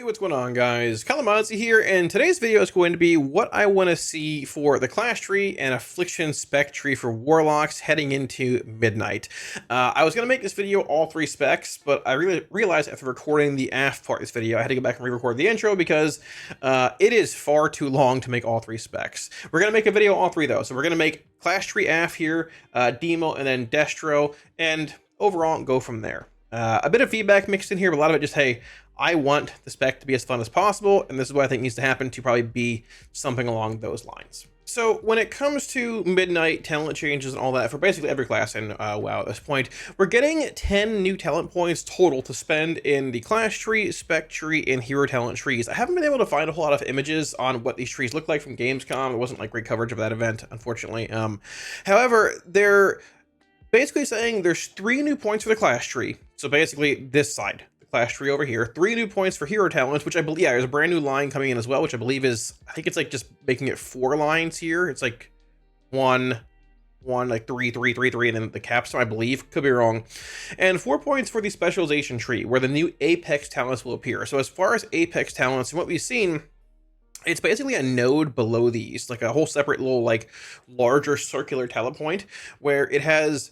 Hey, what's going on, guys? Kalamazi here, and today's video is going to be what I want to see for the class tree and Affliction spec tree for Warlocks heading into Midnight. I was going to make this video all three specs, but I really realized after recording the AF part of this video, I had to go back and re-record the intro because it is far too long to make all three specs. We're going to make a video all three, though, so we're going to make class tree AF here, Demo, and then Destro, and overall go from there. A bit of feedback mixed in here, but a lot of it just, hey, I want the spec to be as fun as possible, and this is what I think needs to happen to probably be something along those lines. So when it comes to Midnight, talent changes, and all that for basically every class in WoW at this point, we're getting 10 new talent points total to spend in the class tree, spec tree, and hero talent trees. I haven't been able to find a whole lot of images on what these trees look like from Gamescom. There wasn't like great coverage of that event, unfortunately. However, they're basically saying there's 3 new points for the class tree. So basically this side. Class tree over here, 3 new points for hero talents, which I believe, yeah, there's a brand new line coming in as well, which I believe is, I think it's like just making it 4 lines here. It's like 1, like 3, 3, 3, 3, and then the capstone, I believe, could be wrong. And 4 points for the specialization tree, where the new Apex talents will appear. So as far as Apex talents, and what we've seen, it's basically a node below these, like a whole separate little, like, larger circular talent point, where it has,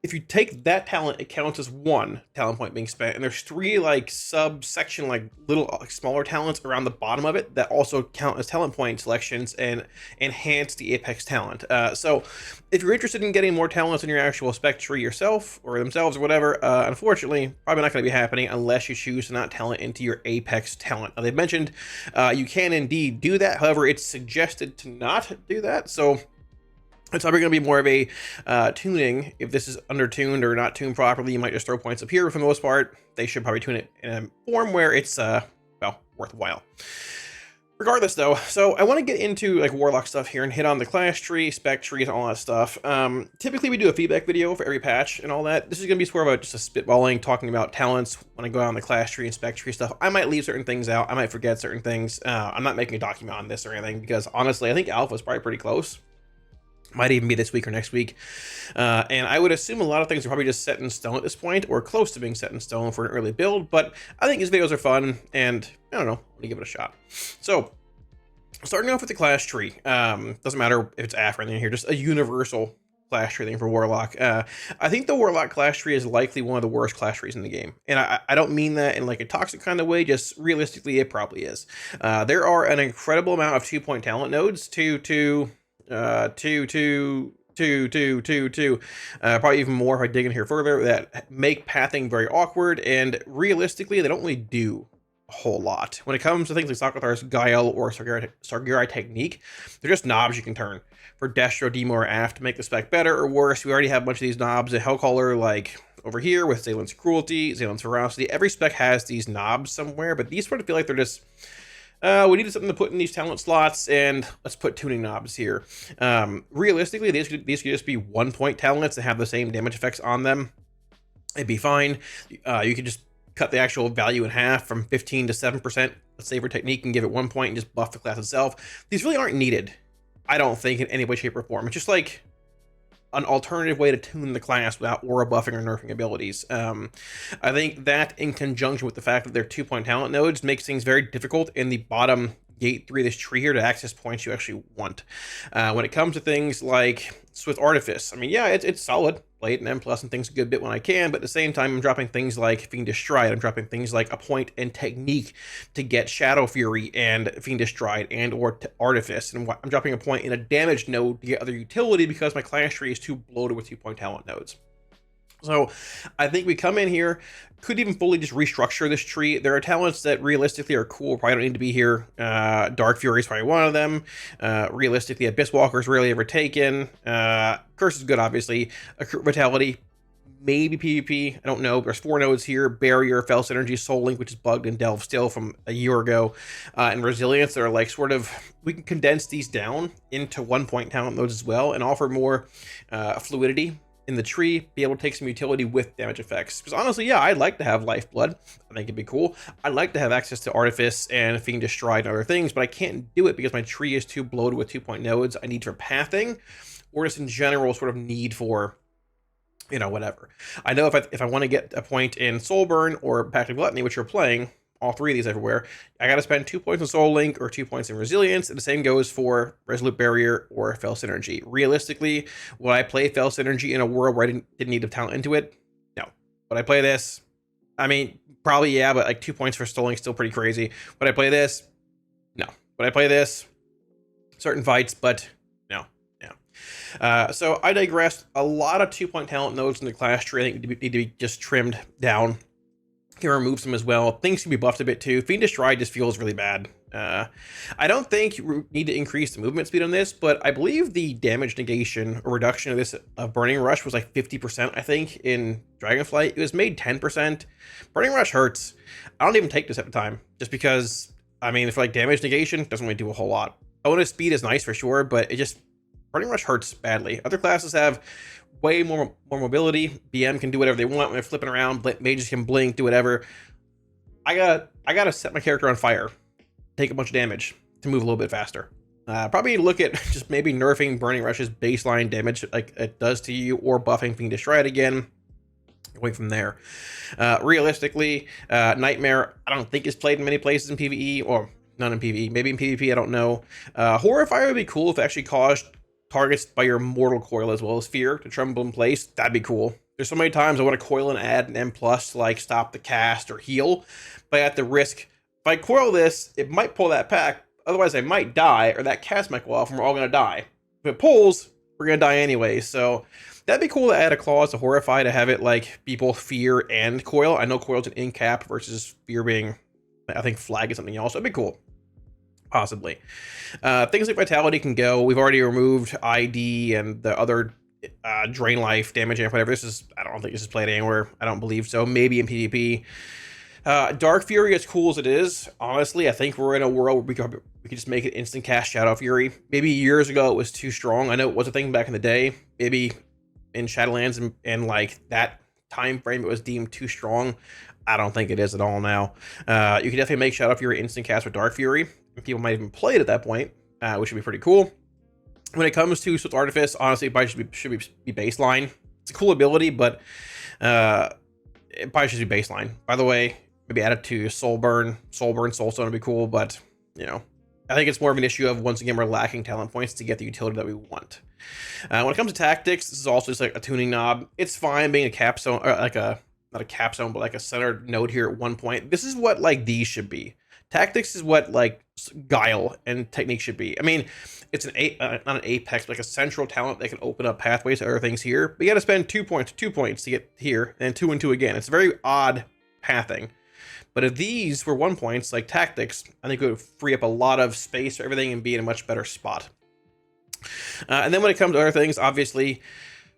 if you take that talent, it counts as 1 talent point being spent, and there's 3 like subsection, like little smaller talents around the bottom of it that also count as talent point selections and enhance the Apex talent. So if you're interested in getting more talents in your actual spec tree yourself or themselves or whatever, unfortunately, probably not going to be happening unless you choose to not talent into your Apex talent. Now, they've mentioned you can indeed do that. However, it's suggested to not do that. So it's probably going to be more of a tuning. If this is undertuned or not tuned properly, you might just throw points up here for the most part. They should probably tune it in a form where it's, well, worthwhile. Regardless, though, so I want to get into like Warlock stuff here and hit on the class tree, spec trees, and all that stuff. Typically, we do a feedback video for every patch and all that. This is going to be sort of just a spitballing, talking about talents when I go on the class tree and spec tree stuff. I might leave certain things out. I might forget certain things. I'm not making a document on this or anything because, honestly, I think Alpha is probably pretty close. Might even be this week or next week. And I would assume a lot of things are probably just set in stone at this point, or close to being set in stone for an early build, but I think these videos are fun, and I don't know, let me give it a shot. So, starting off with the class tree, doesn't matter if it's AF or anything here, just a universal class tree thing for Warlock. I think the Warlock class tree is likely one of the worst class trees in the game. And I don't mean that in like a toxic kind of way, just realistically, it probably is. There are an incredible amount of 2-point talent nodes, probably even more if I dig in here further, that make pathing very awkward, and realistically they don't really do a whole lot. When it comes to things like Sakathar's Guile or Sargerai Technique, they're just knobs you can turn for Destro, Demo, or AF to make the spec better or worse. We already have a bunch of these knobs. A Hellcaller, like over here with Zalen's Cruelty, Zalen's Ferocity, every spec has these knobs somewhere, but these sort of feel like they're just, we needed something to put in these talent slots, and let's put tuning knobs here. Realistically, these could just be 1-point talents that have the same damage effects on them. It'd be fine. You could just cut the actual value in half from 15 to 7%, let's say, for technique, and give it 1 point and just buff the class itself. These really aren't needed, I don't think, in any way, shape, or form. It's just like an alternative way to tune the class without aura buffing or nerfing abilities. I think that, in conjunction with the fact that they're 2-point talent nodes, makes things very difficult in the bottom gate 3 of this tree here to access points you actually want. When it comes to things like Swift Artifice, I mean, yeah, it's solid. Play it in M+ and things a good bit when I can, but at the same time, I'm dropping things like Fiendish Stride. I'm dropping things like a point and technique to get Shadow Fury and Fiendish Stride and or Artifice. And I'm dropping a point in a damage node to get other utility because my class tree is too bloated with 2-point talent nodes. So I think we come in here, could even fully just restructure this tree. There are talents that realistically are cool, probably don't need to be here. Dark Fury is probably one of them. Realistically, Abyss Walker is rarely ever taken. Curse is good, obviously. Accrued Vitality, maybe PvP, I don't know. There's 4 nodes here. Barrier, Fel Synergy, Soul Link, which is bugged in Delve still from a year ago. And Resilience, that are like sort of, we can condense these down into 1-point talent nodes as well and offer more fluidity in the tree, be able to take some utility with damage effects. Because honestly, yeah, I'd like to have Lifeblood. I think it'd be cool. I'd like to have access to Artifice and Fiendish Stride and other things, but I can't do it because my tree is too bloated with 2-point nodes. I need for pathing, or just in general sort of need for, you know, whatever. I know if I want to get a point in Soulburn or Pact of Gluttony, which you're playing, all three of these everywhere, I got to spend 2 points on Soul Link or 2 points in Resilience, and the same goes for Resolute Barrier or Fell Synergy. Realistically, would I play Fell Synergy in a world where I didn't need to talent into it? No. Would I play this? I mean, probably yeah, but like 2 points for Soul Link still pretty crazy. Would I play this? No. Would I play this? Certain fights, but no. So I digress. A lot of 2-point talent nodes in the class tree I think need to be just trimmed down. Can remove some as well. Things can be buffed a bit too. Fiendish Stride just feels really bad. I don't think you need to increase the movement speed on this, but I believe the damage negation or reduction of this Burning Rush was like 50%, I think, in Dragonflight. It was made 10%. Burning Rush hurts. I don't even take this at the time, just because, I mean, for like damage negation, doesn't really do a whole lot. Bonus speed is nice for sure, but it just, Burning Rush hurts badly. Other classes have way more mobility. BM can do whatever they want when they're flipping around. Mages can blink, do whatever. I gotta set my character on fire, take a bunch of damage to move a little bit faster. Probably look at just maybe nerfing Burning Rush's baseline damage like it does to you, or buffing Fiendish Stride again. Going from there. Realistically, Nightmare I don't think is played in many places in PvE, or none in PvE. Maybe in PvP, I don't know. Horrifire would be cool if it actually caused targets by your Mortal Coil as well as Fear to tremble in place. That'd be cool. There's so many times I want to coil and add an M+ to like stop the cast or heal, but at the risk, if I coil this, it might pull that pack. Otherwise, I might die, or that cast might go off, and we're all gonna die. If it pulls, we're gonna die anyway. So that'd be cool to add a clause to Horrify to have it like be both Fear and Coil. I know Coil's an in cap versus Fear being, I think Flag is something else. That'd be cool. Possibly. Things like Vitality can go. We've already removed ID and the other Drain Life, Damage Amp, whatever. I don't think this is played anywhere. I don't believe so. Maybe in PvP. Dark Fury, as cool as it is, honestly, I think we're in a world where we could just make it instant cast Shadow Fury. Maybe years ago it was too strong. I know it was a thing back in the day. Maybe in Shadowlands and like that time frame it was deemed too strong. I don't think it is at all now. You can definitely make Shadow Fury instant cast with Dark Fury. People might even play it at that point, which would be pretty cool. When it comes to Swift Artifice, honestly, it probably should be baseline. It's a cool ability, but it probably should be baseline. By the way, maybe add it to Soulburn, Soulstone would be cool, but you know, I think it's more of an issue of, once again, we're lacking talent points to get the utility that we want. When it comes to tactics, this is also just like a tuning knob. It's fine being a capstone, or like a, not a capstone, but like a centered node here at one point. This is what like these should be. Tactics is what like Guile and Technique should be. I mean, it's not an apex, but like a central talent that can open up pathways to other things here. But you got to spend 2 points to get here, and 2 and 2 again. It's very odd pathing. But if these were 1 points, like Tactics, I think it would free up a lot of space for everything and be in a much better spot. And then when it comes to other things, obviously,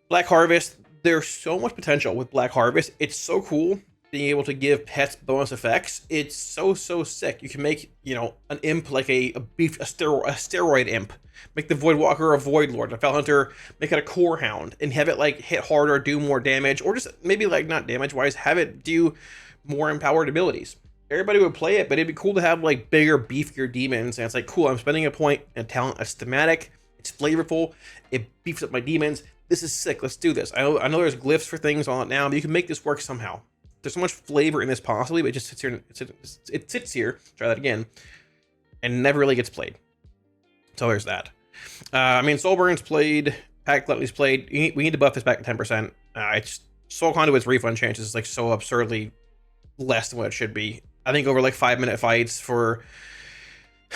Black Harvest, there's so much potential with Black Harvest. It's so cool being able to give pets bonus effects. It's so sick. You can make, you know, an imp like a steroid imp. Make the Voidwalker a Void Lord, a Fell Hunter, make it a Core Hound, and have it like hit harder, do more damage, or just maybe like not damage wise, have it do more empowered abilities. Everybody would play it, but it'd be cool to have like bigger, beefier demons. And it's like, cool, I'm spending a point and talent, it's thematic, it's flavorful, it beefs up my demons. This is sick. Let's do this. I know there's glyphs for things on it now, but you can make this work somehow. There's so much flavor in this possibly, but it just sits here. It sits here. Try that again, and never really gets played. So there's that. I mean, Soulburn's played. Pack Gluttony's played. We need to buff this back to 10%. It's Soul Conduit's refund chances is like so absurdly less than what it should be. I think over like 5-minute fights for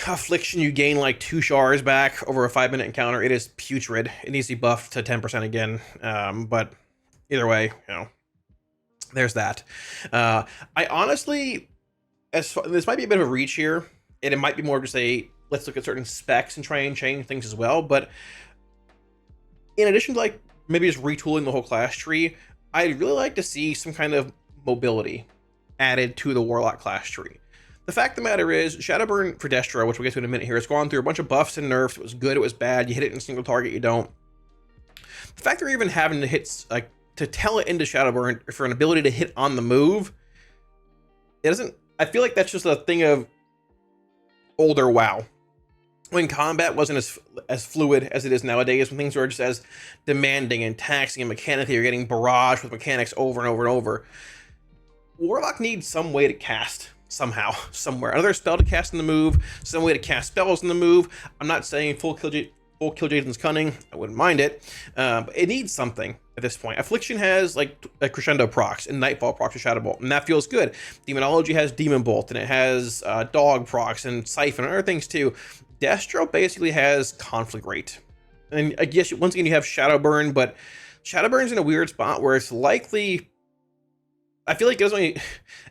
Affliction, you gain like 2 shards back over a 5-minute encounter. It is putrid. It needs to be buffed to 10% again. But either way, you know, there's that. I honestly, this might be a bit of a reach here, and it might be more of just a let's look at certain specs and try and change things as well. But in addition to like maybe just retooling the whole class tree, I'd really like to see some kind of mobility added to the Warlock class tree. The fact of the matter is, Shadowburn for Destro, which we'll get to in a minute here, has gone through a bunch of buffs and nerfs. It was good, it was bad. You hit it in a single target, you don't. The fact they're even having to hit, like, to tell it into Shadowburn for an ability to hit on the move, it doesn't. I feel like that's just a thing of older WoW. When combat wasn't as fluid as it is nowadays, when things are just as demanding and taxing and mechanically, you're getting barraged with mechanics over and over and over. Warlock needs some way to cast somehow, somewhere. Another spell to cast in the move, some way to cast spells in the move. I'm not saying full kill Jaden's Cunning, I wouldn't mind it, but it needs something at this point. Affliction has like a Crescendo procs and Nightfall procs to Shadow Bolt, and that feels good. Demonology has Demon Bolt, and it has Dog procs and Siphon and other things too. Destro basically has Conflict Rate. And I guess once again you have Shadowburn, but Shadowburn's in a weird spot where it's likely, I feel like if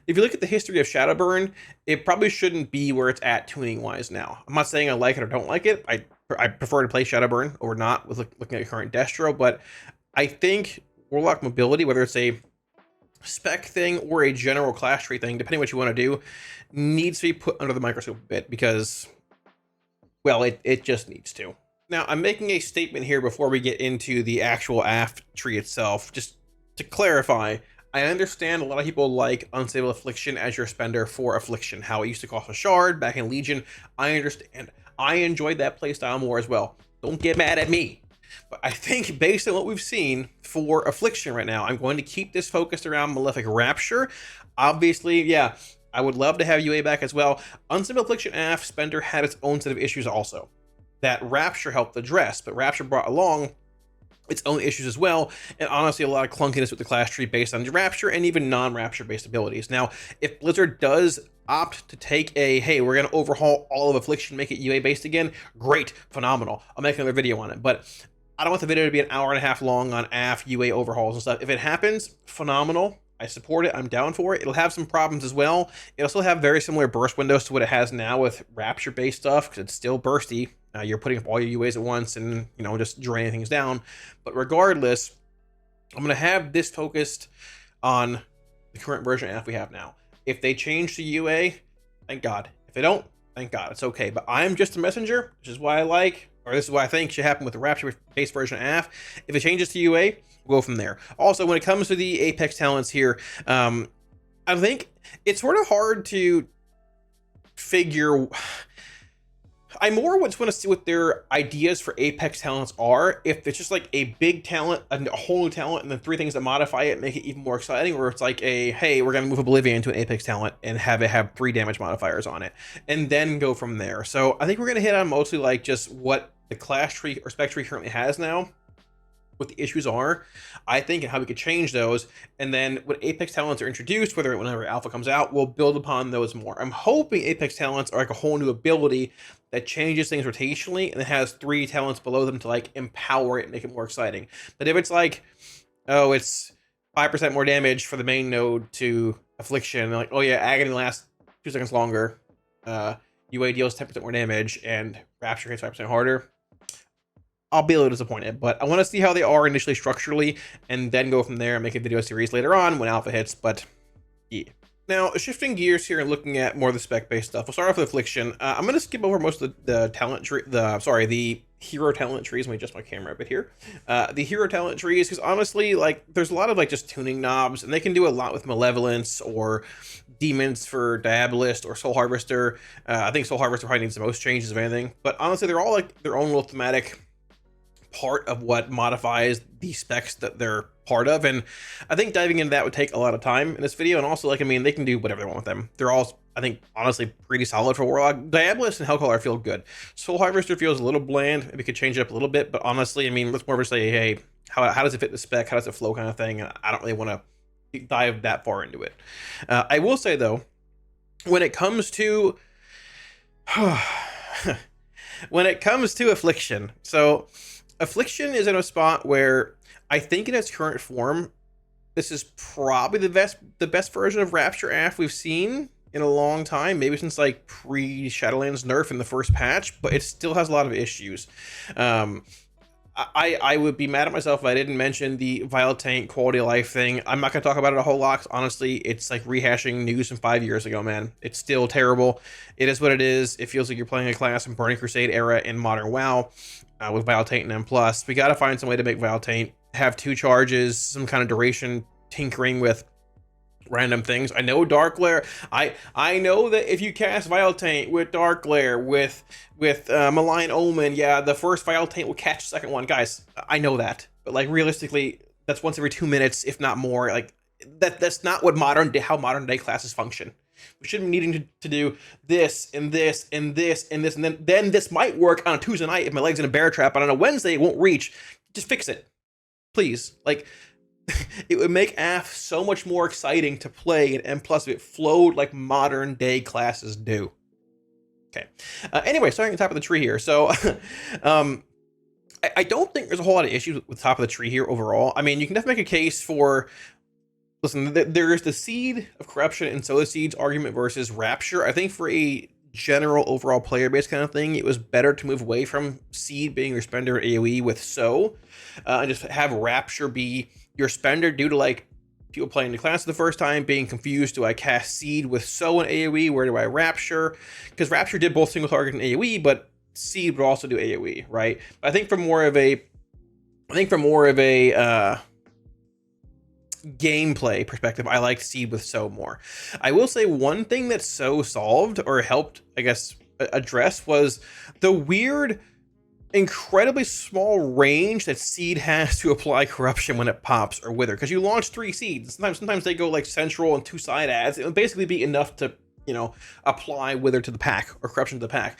you look at the history of Shadowburn, it probably shouldn't be where it's at tuning wise now. I'm not saying I like it or don't like it. I prefer to play Shadowburn over not with looking at current Destro, but I think Warlock mobility, whether it's a spec thing or a general class tree thing, depending what you want to do, needs to be put under the microscope a bit because, well, it just needs to. Now, I'm making a statement here before we get into the actual AF tree itself. Just to clarify, I understand a lot of people like Unstable Affliction as your spender for Affliction, how it used to cost a shard back in Legion. I understand. I enjoyed that playstyle more as well. Don't get mad at me. But I think based on what we've seen for Affliction right now, I'm going to keep this focused around Malefic Rapture. Obviously, yeah, I would love to have UA back as well. Unstable Affliction AF Spender had its own set of issues also that Rapture helped address, but Rapture brought along its own issues as well, and honestly a lot of clunkiness with the class tree based on Rapture and even non-Rapture based abilities. Now, if Blizzard does opt to take a, hey, we're going to overhaul all of Affliction, make it UA based again, great, phenomenal. I'll make another video on it, but I don't want the video to be an hour and a half long on AF, UA overhauls and stuff. If it happens, phenomenal. I support it. I'm down for it. It'll have some problems as well. It'll still have very similar burst windows to what it has now with Rapture-based stuff, because it's still bursty. You're putting up all your UAs at once and, you know, just draining things down. But regardless, I'm going to have this focused on the current version of AF we have now. If they change to UA, thank God. If they don't, thank God. It's okay. But I'm just a messenger, which is why I like, or this is what I think should happen with the Rapture-based version of AF. If it changes to UA, we'll go from there. Also, when it comes to the Apex talents here, I think it's sort of hard to figure. I more want to see what their ideas for Apex talents are. If it's just like a big talent, a whole new talent, and then 3 things that modify it, make it even more exciting, or it's like a, hey, we're going to move Oblivion to an Apex talent and have it have 3 damage modifiers on it, and then go from there. So I think we're going to hit on mostly like just what the class tree or spec tree currently has now, what the issues are, I think, and how we could change those. And then when Apex talents are introduced, whenever Alpha comes out, we'll build upon those more. I'm hoping Apex talents are like a whole new ability that changes things rotationally and it has 3 talents below them to like empower it and make it more exciting. But if it's like, oh, it's 5% more damage for the main node to Affliction, like, oh yeah, Agony lasts 2 seconds longer, UA deals 10% more damage, and Rapture hits 5% harder, I'll be a little disappointed. But I want to see how they are initially structurally and then go from there and make a video series later on when Alpha hits. But yeah. Now, shifting gears here and looking at more of the spec-based stuff, we'll start off with Affliction. I'm going to skip over most of the talent tree, the hero talent trees. Let me adjust my camera a bit here. The hero talent trees, because honestly, like, there's a lot of like just tuning knobs, and they can do a lot with Malevolence or Demons for Diabolist or Soul Harvester. I think Soul Harvester probably needs the most changes of anything, but honestly, they're all like their own little thematic part of what modifies the specs that they're part of, and I think diving into that would take a lot of time in this video. And also, like, I mean, they can do whatever they want with them. They're all, I think, honestly pretty solid for Warlock. Diabolist and Hellcaller feel good. Soul Harvester feels a little bland. Maybe could change it up a little bit, but honestly, I mean, let's more of say, hey, how does it fit the spec? How does it flow, kind of thing. I don't really want to dive that far into it. I will say though, when it comes to Affliction, so Affliction is in a spot where I think in its current form, this is probably the best version of Rapture AF we've seen in a long time, maybe since like pre-Shadowlands nerf in the first patch, but it still has a lot of issues. I would be mad at myself if I didn't mention the Vial Tank quality of life thing. I'm not going to talk about it a whole lot. Honestly, it's like rehashing news from 5 years ago, man. It's still terrible. It is what it is. It feels like you're playing a class in Burning Crusade era in modern WoW with Vial Taint and M+. We got to find some way to make Vial Taint have 2 charges, some kind of duration, tinkering with random things. I know Dark Glare. I know that if you cast Vial Taint with Dark Glare, with Malign Omen, yeah, the first Vial Taint will catch the second one. Guys, I know that. But like realistically, that's once every 2 minutes, if not more. Like that's not what how modern day classes function. We shouldn't be needing to do this and this and this and this, and then this might work on a Tuesday night if my leg's in a bear trap, but on a Wednesday it won't reach. Just fix it, please. Like, it would make AF so much more exciting to play in M+ if it flowed like modern day classes do. Okay. Anyway, starting at the top of the tree here. So, I don't think there's a whole lot of issues with the top of the tree here overall. I mean, you can definitely make a case for, listen, there's the Seed of Corruption and Sow the Seeds argument versus Rapture. I think for a general overall player base kind of thing, it was better to move away from Seed being your spender AoE with Sow, and just have Rapture be your spender due to like people playing the class for the first time being confused. Do I cast Seed with Sow and AoE? Where do I Rapture? Because Rapture did both single target and AoE, but Seed would also do AoE, right? I think from more of a gameplay perspective, I like Seed with Sow more. I will say one thing that Sow solved, or helped, I guess, address, was the weird, incredibly small range that Seed has to apply corruption when it pops or wither, because you launch 3 seeds. Sometimes they go like central and 2 side adds. It would basically be enough to, you know, apply wither to the pack or corruption to the pack.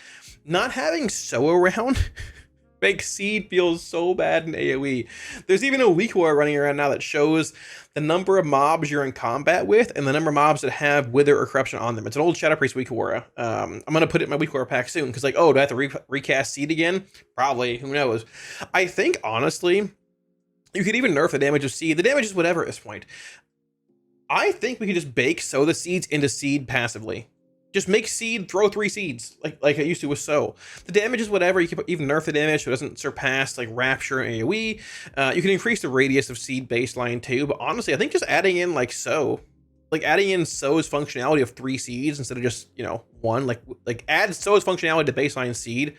Not having Sow around makes Seed feel so bad in AoE. There's even a weak aura running around now that shows the number of mobs you're in combat with and the number of mobs that have wither or corruption on them. It's an old Shadow Priest weak aura. I'm gonna put it in my weak aura pack soon, because like, oh, do I have to recast Seed again? Probably. Who knows? I think honestly, you could even nerf the damage of Seed. The damage is whatever at this point. I think we could just bake Sow the Seeds into Seed passively. Just make Seed throw 3 seeds like I used to with Sow. The damage is whatever. You can even nerf the damage so it doesn't surpass like Rapture and AoE. You can increase the radius of Seed baseline too, but honestly, I think just adding in like Sow, like adding in Sow's functionality of 3 seeds instead of just, you know, 1, like add Sow's functionality to baseline Seed.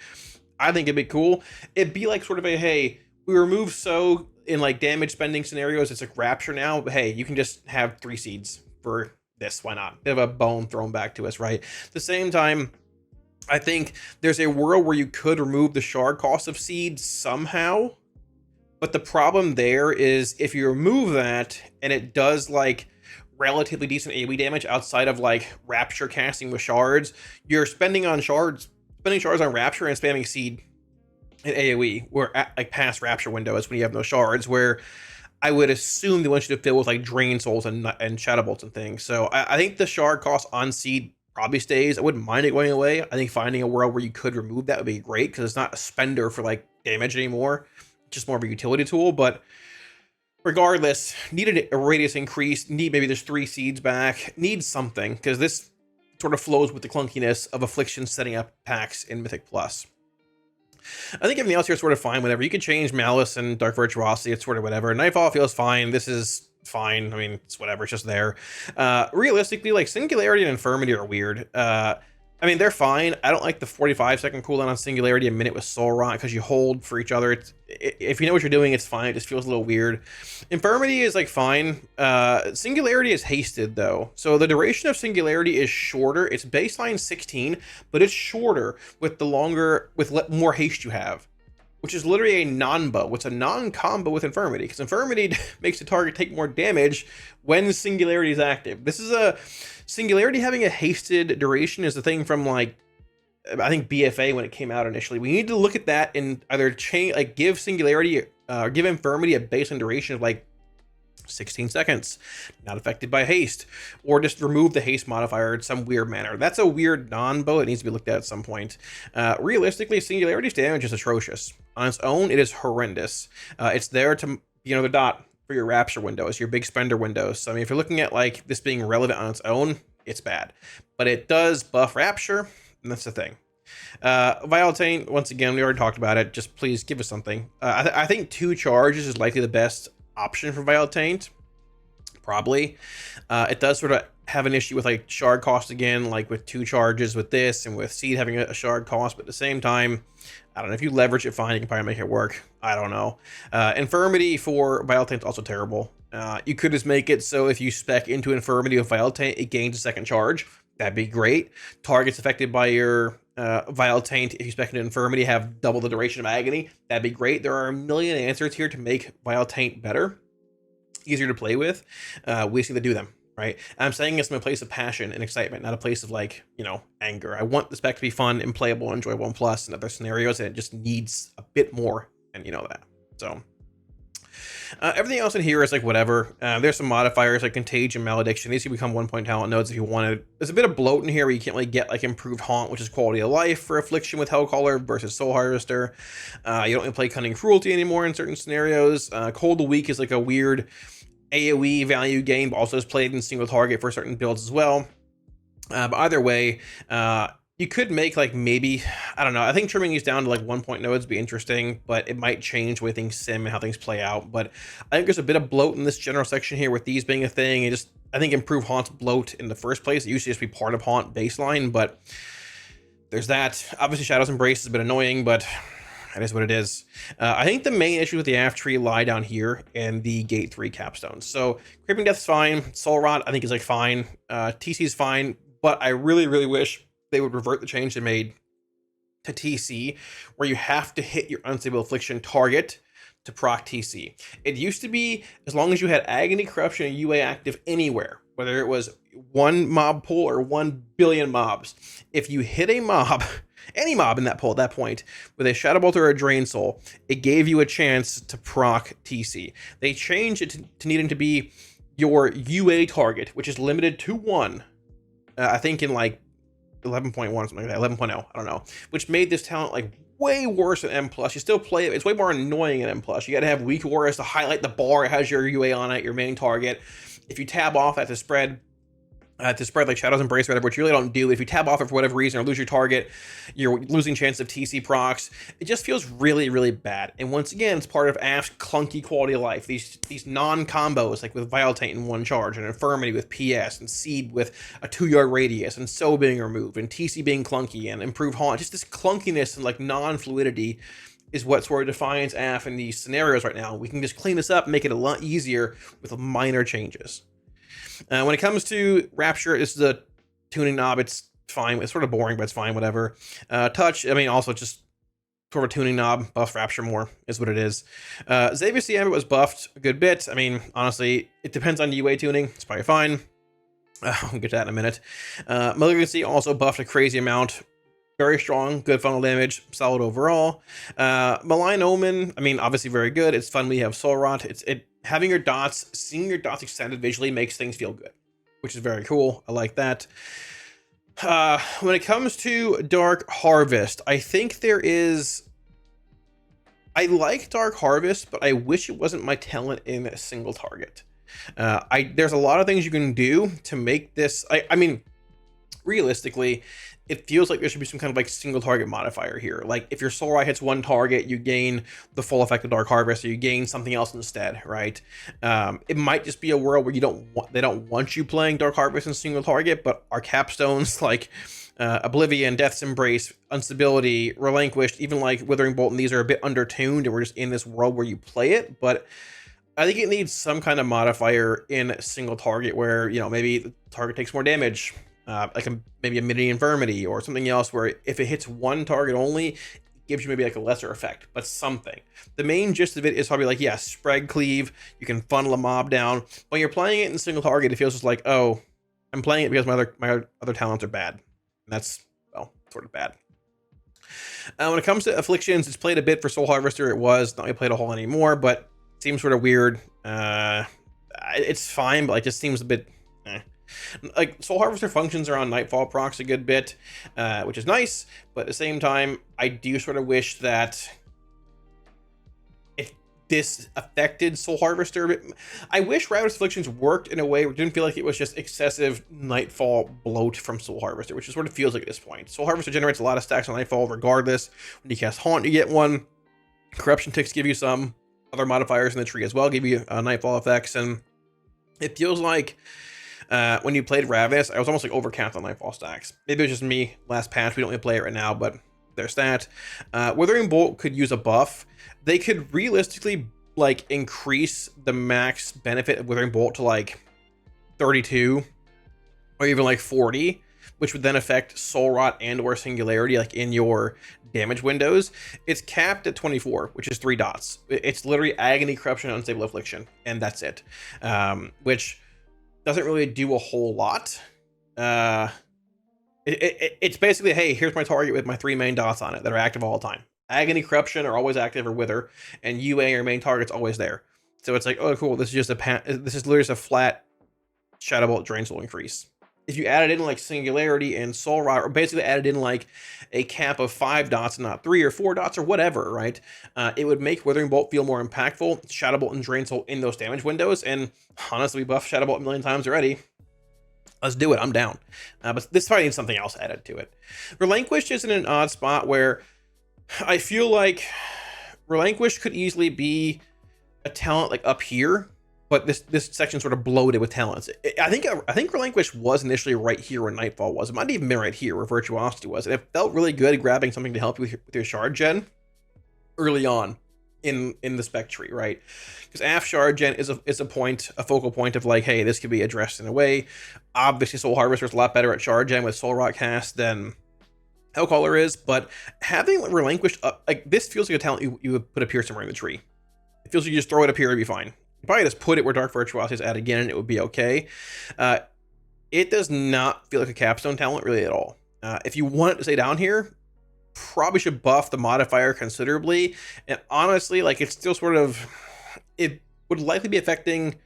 I think it'd be cool. It'd be like sort of a, hey, we remove Sow in like damage spending scenarios. It's like Rapture now, but hey, you can just have 3 seeds for this. Why not? Bit of a bone thrown back to us, right? At the same time, I think there's a world where you could remove the shard cost of Seed somehow, but the problem there is if you remove that and it does like relatively decent AoE damage outside of like Rapture casting with shards, you're spending shards on Rapture and spamming Seed in AoE, where at like past Rapture window is when you have no shards, where I would assume they want you to fill with like Drain Souls and Shadow Bolts and things. So I think the shard cost on Seed probably stays. I wouldn't mind it going away. I think finding a world where you could remove that would be great, because it's not a spender for like damage anymore. It's just more of a utility tool. But regardless, needed a radius increase. Need maybe there's 3 seeds back. Need something, because this sort of flows with the clunkiness of Affliction setting up packs in Mythic Plus. I think everything else here is sort of fine, whatever. You could change Malice and Dark Virtuosity, it's sort of whatever. Nightfall feels fine. This is fine. I mean, it's whatever, it's just there. Realistically, like Singularity and Infirmity are weird. I mean, they're fine. I don't like the 45-second cooldown on Singularity, a minute with Soul Rot, because you hold for each other. If you know what you're doing, it's fine. It just feels a little weird. Infirmity is like fine. Singularity is hasted though, so the duration of Singularity is shorter. It's baseline 16, but it's shorter with more haste you have, which is literally a non-bow. It's a non-combo with Infirmity, because Infirmity makes the target take more damage when Singularity is active. This is a Singularity having a hasted duration is the thing from like, I think BFA when it came out initially. We need to look at that and either change, like give Singularity, give Infirmity a baseline duration of like 16 seconds, not affected by haste, or just remove the haste modifier in some weird manner. That's a weird non-bow that needs to be looked at some point. Realistically, Singularity's damage is atrocious. On its own, it is horrendous. It's there to be another dot for your Rapture windows, your big spender windows. So I mean, if you're looking at like this being relevant on its own, it's bad. But it does buff Rapture, and that's the thing. Vial Taint, once again, we already talked about it. Just please give us something. I think 2 charges is likely the best option for Vial Taint. Probably. It does sort of have an issue with like shard cost again, like with 2 charges with this and with Seed having a shard cost, but at the same time, I don't know, if you leverage it fine, you can probably make it work. I don't know. Infirmity for Vial Taint is also terrible. You could just make it so if you spec into Infirmity with Vial Taint, it gains a 2nd charge. That'd be great. Targets affected by your Vial Taint, if you spec into Infirmity, have double the duration of Agony. That'd be great. There are a million answers here to make Vial Taint better, easier to play with. We just need to do them, right? And I'm saying this from a place of passion and excitement, not a place of like, you know, anger. I want the spec to be fun and playable and enjoyable in Plus and other scenarios, and it just needs a bit more, and you know that. So everything else in here is like whatever. There's some modifiers like Contagion, Malediction. These can become 1-point talent nodes if you wanted. There's a bit of bloat in here where you can't really get like improved Haunt, which is quality of life for Affliction with Hellcaller versus Soul Harvester. You don't really play Cunning Cruelty anymore in certain scenarios. Cold of Weak is like a weird AoE value game, but also is played in single target for certain builds as well. But either way, you could make like maybe, I don't know, I think trimming these down to like 1-point nodes would be interesting, but it might change the way things sim and how things play out. But I think there's a bit of bloat in this general section here with these being a thing. And just, I think improve Haunt's bloat in the first place. It used to just be part of Haunt baseline, but there's that. Obviously Shadow's Embrace is a bit annoying, but that is what it is. I think the main issue with the Aff tree lie down here and the Gate 3 capstones. So Creeping Death's fine. Soul Rot I think is like fine. TC is fine, but I really wish they would revert the change they made to TC, where you have to hit your Unstable Affliction target to proc TC. It used to be as long as you had Agony, Corruption, and UA active anywhere, whether it was one mob pool or 1 billion mobs. If you hit a mob, any mob in that pool at that point, with a Shadow Bolt or a Drain Soul, it gave you a chance to proc TC. They changed it to needing to be your UA target, which is limited to 1. I think in like 11.1 or something like that, 11.0, I don't know, which made this talent like way worse than M+. You still play it, it's way more annoying than M+. You got to have weak warriors to highlight the bar. It has your UA on it, your main target. If you tab off that to spread like Shadow's Embrace or whatever, which you really don't do. If you tab off it for whatever reason or lose your target, you're losing chance of TC procs. It just feels really bad. And once again, it's part of Aff's clunky quality of life. These non-combos, like with Vile Taint in 1 charge, and Infirmity with PS, and Seed with a 2-yard radius, and So being removed, and TC being clunky, and Improved Haunt. Just this clunkiness and like non-fluidity is what sort of defines Aff in these scenarios right now. We can just clean this up and make it a lot easier with minor changes. When it comes to Rapture, this is a tuning knob. It's fine. It's sort of boring, but it's fine, whatever. Touch, I mean, also just sort of a tuning knob. Buff Rapture more is what it is. Xavier C. Ambit was buffed a good bit. I mean, honestly, it depends on UA tuning. It's probably fine. I'll get to that in a minute. Malignancy also buffed a crazy amount. Very strong, good funnel damage, solid overall. Malign Omen, I mean, obviously very good. It's fun when you have Soul Rot. Having your dots, seeing your dots extended visually makes things feel good, which is very cool. I like that. When it comes to Dark Harvest, I think there is... I like Dark Harvest, but I wish it wasn't my talent in a single target. There's a lot of things you can do to make this... I mean, realistically, it feels like there should be some kind of like single target modifier here. Like if your Soul Rot hits 1 target, you gain the full effect of Dark Harvest, or you gain something else instead, right? It might just be a world where they don't want you playing Dark Harvest in single target, but our capstones like Oblivion, Death's Embrace, Unstability, Relinquished, even like Withering Bolt, and these are a bit undertuned, and we're just in this world where you play it. But I think it needs some kind of modifier in single target where, you know, maybe the target takes more damage. Maybe a mini infirmity or something else where if it hits 1 target only, it gives you maybe like a lesser effect, but something. The main gist of it is probably like, yeah, spread cleave, you can funnel a mob down. When you're playing it in single target, it feels just like, oh, I'm playing it because my other talents are bad. And that's, well, sort of bad. When it comes to Afflictions, it's played a bit for Soul Harvester. It was not really played a whole lot anymore, but it seems sort of weird. It's fine, but it just seems a bit... Like Soul Harvester functions around Nightfall procs a good bit, which is nice, but at the same time, I do sort of wish that if this affected Soul Harvester a bit, I wish Ravenous Afflictions worked in a way where it didn't feel like it was just excessive Nightfall bloat from Soul Harvester, which is what it feels like at this point. Soul Harvester generates a lot of stacks on Nightfall regardless. When you cast Haunt, you get 1. Corruption ticks give you some. Other modifiers in the tree as well give you Nightfall effects, and it feels like when you played Ravenous, I was almost like overcapped on Nightfall stacks. Maybe it was just me last patch. We don't really play it right now, but there's that. Withering Bolt could use a buff. They could realistically like increase the max benefit of Withering Bolt to like 32 or even like 40, which would then affect Soul Rot and or Singularity like in your damage windows. It's capped at 24, which is 3 dots. It's literally Agony, Corruption, Unstable Affliction, and that's it. Which doesn't really do a whole lot. It's basically, hey, here's my target with my 3 main dots on it that are active all the time. Agony, Corruption are always active, or Wither, and UA, your main target's always there. So it's like, oh, cool, this is literally just a flat Shadow Bolt Drain Soul increase. If you added in like Singularity and Soul Rot, or basically added in like a cap of 5 dots and not 3 or 4 dots or whatever, right? It would make Withering Bolt feel more impactful, Shadow Bolt and Drain Soul in those damage windows, and honestly, we buffed Shadow Bolt a million times already. Let's do it, I'm down. But this probably needs something else added to it. Relinquished is in an odd spot where I feel like Relinquished could easily be a talent like up here, but this section sort of bloated with talents. I think Relinquished was initially right here where Nightfall was. It might even been right here where Virtuosity was. And it felt really good grabbing something to help you with your shard gen early on in the spec tree, right? Because Aff shard gen is a focal point of like, hey, this could be addressed in a way. Obviously, Soul Harvester is a lot better at shard gen with Soul Rot cast than Hellcaller is, but having Relinquished up, like this feels like a talent you would put up here somewhere in the tree. It feels like you just throw it up here, it'd be fine. You probably just put it where Dark Virtuosity is at again, and it would be okay. It does not feel like a capstone talent really at all. If you want it to stay down here, probably should buff the modifier considerably. And honestly, like it's still sort of, it would likely be affecting,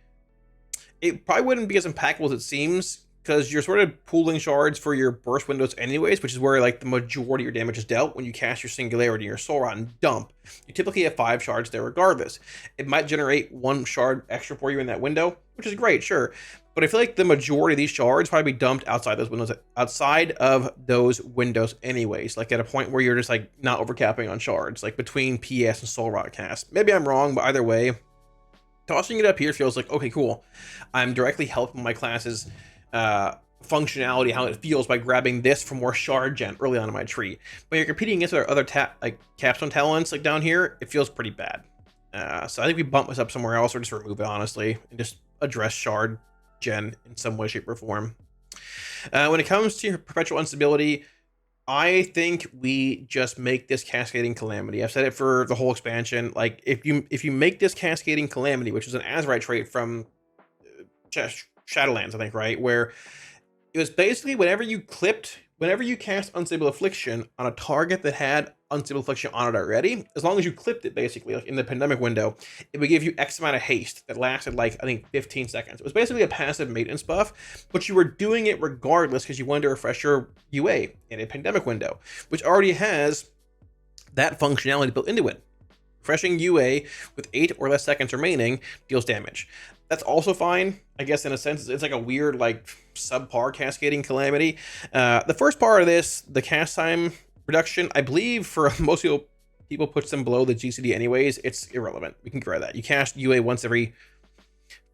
it probably wouldn't be as impactful as it seems, because you're sort of pooling shards for your burst windows anyways, which is where like the majority of your damage is dealt when you cast your Singularity and your Soul Rot and dump. You typically have 5 shards there regardless. It might generate 1 shard extra for you in that window, which is great, sure. But I feel like the majority of these shards probably be dumped outside those windows anyways, like at a point where you're just like not overcapping on shards, like between PS and Soul Rot cast. Maybe I'm wrong, but either way, tossing it up here feels like, okay, cool. I'm directly helping my class's functionality, how it feels by grabbing this for more shard gen early on in my tree. But you're competing against other like capstone talents like down here, it feels pretty bad. So I think we bump this up somewhere else or just remove it honestly and just address shard gen in some way, shape, or form. When it comes to perpetual instability, I think we just make this Cascading Calamity. I've said it for the whole expansion. Like if you make this Cascading Calamity, which is an Azerite trait from Shadowlands, I think, right? Where it was basically whenever you cast Unstable Affliction on a target that had Unstable Affliction on it already, as long as you clipped it, basically, like in the pandemic window, it would give you X amount of haste that lasted, like, I think 15 seconds. It was basically a passive maintenance buff, but you were doing it regardless because you wanted to refresh your UA in a pandemic window, which already has that functionality built into it. Refreshing UA with 8 or less seconds remaining deals damage. That's also fine, I guess, in a sense. It's like a weird, like, subpar Cascading Calamity. The first part of this, the cast time reduction, I believe for most people puts them below the GCD anyways. It's irrelevant. We can grab that. You cast UA once every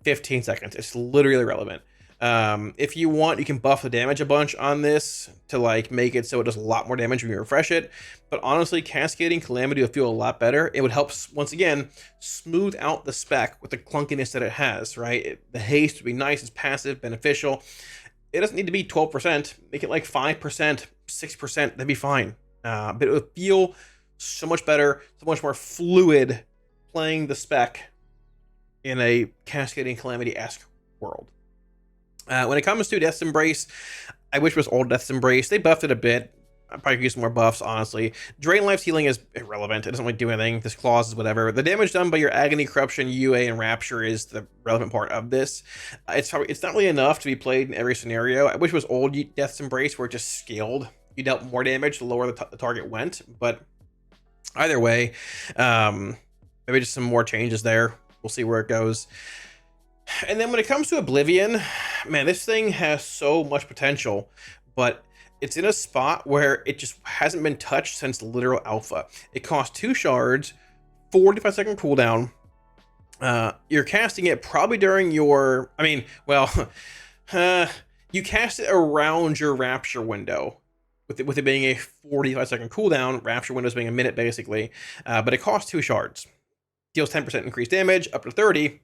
15 seconds. It's literally irrelevant. If you want, you can buff the damage a bunch on this to like make it so it does a lot more damage when you refresh it. But honestly, Cascading Calamity would feel a lot better. It would help, once again, smooth out the spec with the clunkiness that it has, right? The haste would be nice, it's passive, beneficial. It doesn't need to be 12%. Make it like 5%, 6%, that'd be fine. But it would feel so much better, so much more fluid playing the spec in a Cascading Calamity-esque world. When it comes to Death's Embrace, I wish it was old Death's Embrace. They buffed it a bit. I probably could use some more buffs, honestly. Drain Life's healing is irrelevant. It doesn't really do anything. This clause is whatever. The damage done by your Agony, Corruption, UA, and Rapture is the relevant part of this. It's not really enough to be played in every scenario. I wish it was old Death's Embrace where it just scaled. You dealt more damage the lower the target went. But either way, maybe just some more changes there. We'll see where it goes. And then when it comes to Oblivion, man, this thing has so much potential, but it's in a spot where it just hasn't been touched since literal alpha. It costs 2 shards, 45-second cooldown. You're casting it probably during your, you cast it around your Rapture window, with it being a 45-second cooldown, Rapture windows being a minute basically, but it costs 2 shards. Deals 10% increased damage, up to 30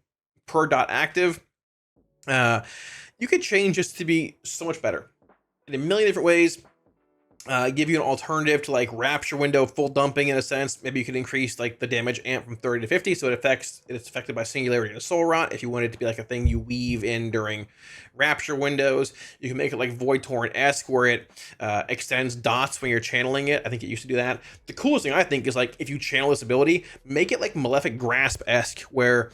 per dot active. You could change this to be so much better in a million different ways. give you an alternative to like Rapture Window full dumping in a sense. Maybe you could increase like the damage amp from 30 to 50, so it's affected by Singularity and Soul Rot. If you want it to be like a thing you weave in during Rapture windows, you can make it like Void Torrent-esque, where it extends dots when you're channeling it. I think it used to do that. The coolest thing I think is like if you channel this ability, make it like Malefic Grasp-esque, where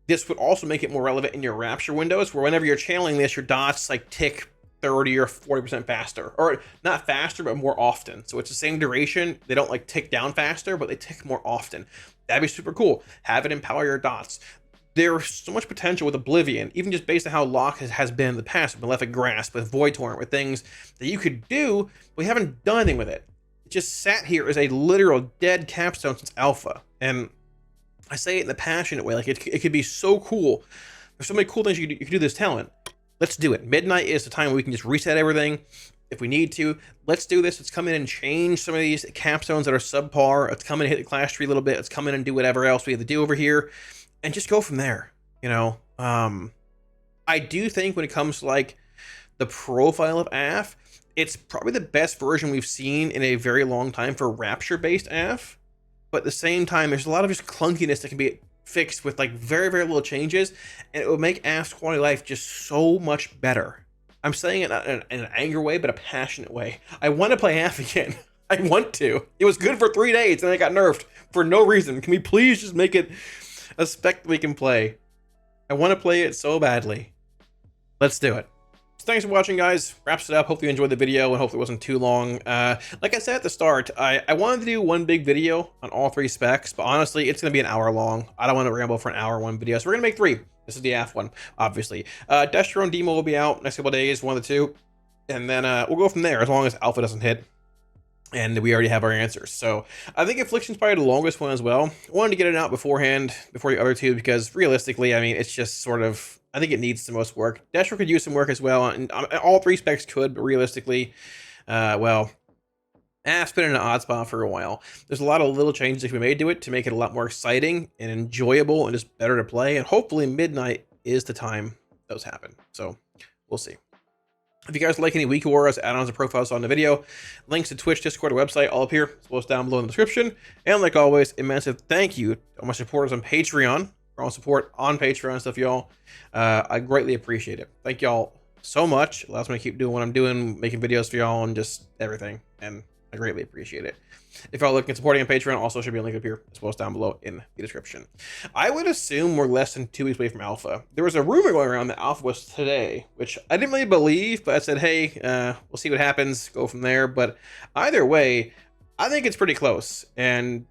this would also make it more relevant in your Rapture windows, where whenever you're channeling this, your dots like tick 30 or 40% faster, or not faster, but more often. So it's the same duration. They don't like tick down faster, but they tick more often. That'd be super cool. Have it empower your dots. There's so much potential with Oblivion, even just based on how Lock has been in the past, with Malefic Grasp, with Void Torrent, with things that you could do, but we haven't done anything with it. It just sat here as a literal dead capstone since Alpha. And I say it in a passionate way, like it could be so cool. There's so many cool things you could do this talent. Let's do it. Midnight is the time where we can just reset everything if we need to. Let's do this. Let's come in and change some of these capstones that are subpar. Let's come in and hit the class tree a little bit. Let's come in and do whatever else we have to do over here and just go from there. You know, I do think when it comes to like the profile of AF, it's probably the best version we've seen in a very long time for Rapture-based AF. But at the same time, there's a lot of just clunkiness that can be fixed with like very, very little changes, and it would make AF's quality of life just so much better. I'm saying it in an anger way, but a passionate way. I want to play AF again. I want to. It was good for 3 days, and then it got nerfed for no reason. Can we please just make it a spec we can play? I want to play it so badly. Let's do it. So thanks for watching, guys. Wraps it up. Hope you enjoyed the video, and hopefully it wasn't too long. Like I said at the start, I wanted to do one big video on all 3 specs, but honestly, it's going to be an hour long. I don't want to ramble for an hour one video, so we're going to make 3. This is the AF one, obviously. Destron Demo will be out next couple days, one of the 2, and then we'll go from there as long as Alpha doesn't hit. And we already have our answers. So I think Affliction's probably the longest one as well. I wanted to get it out beforehand, before the other 2, because realistically, I mean, it's just sort of, I think it needs the most work. Destro could use some work as well, and all 3 specs could, but realistically, well, AF's been in an odd spot for a while. There's a lot of little changes that can be made to it to make it a lot more exciting and enjoyable and just better to play, and hopefully Midnight is the time those happen. So we'll see. If you guys like any Wiki Auras, add-ons, and profiles on the video, links to Twitch, Discord, or website all up here, as well as down below in the description. And like always, a massive thank you to all my supporters on Patreon, for all support on Patreon and stuff, y'all. I greatly appreciate it. Thank y'all so much. It allows me to keep doing what I'm doing, making videos for y'all, and just everything. And I greatly appreciate it. If y'all looking at supporting on Patreon, also should be a link up here, as well as down below in the description. I would assume we're less than 2 weeks away from Alpha. There was a rumor going around that Alpha was today, which I didn't really believe, but I said, hey, we'll see what happens, go from there. But either way, I think it's pretty close. And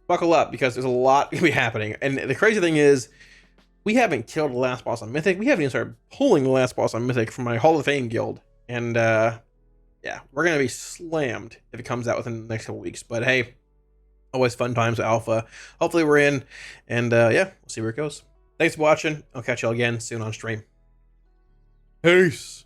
buckle up, because there's a lot going to be happening. And the crazy thing is, we haven't killed the last boss on Mythic. We haven't even started pulling the last boss on Mythic from my Hall of Fame guild. And, yeah, we're going to be slammed if it comes out within the next couple weeks. But hey, always fun times with Alpha. Hopefully we're in. And yeah, we'll see where it goes. Thanks for watching. I'll catch y'all again soon on stream. Peace.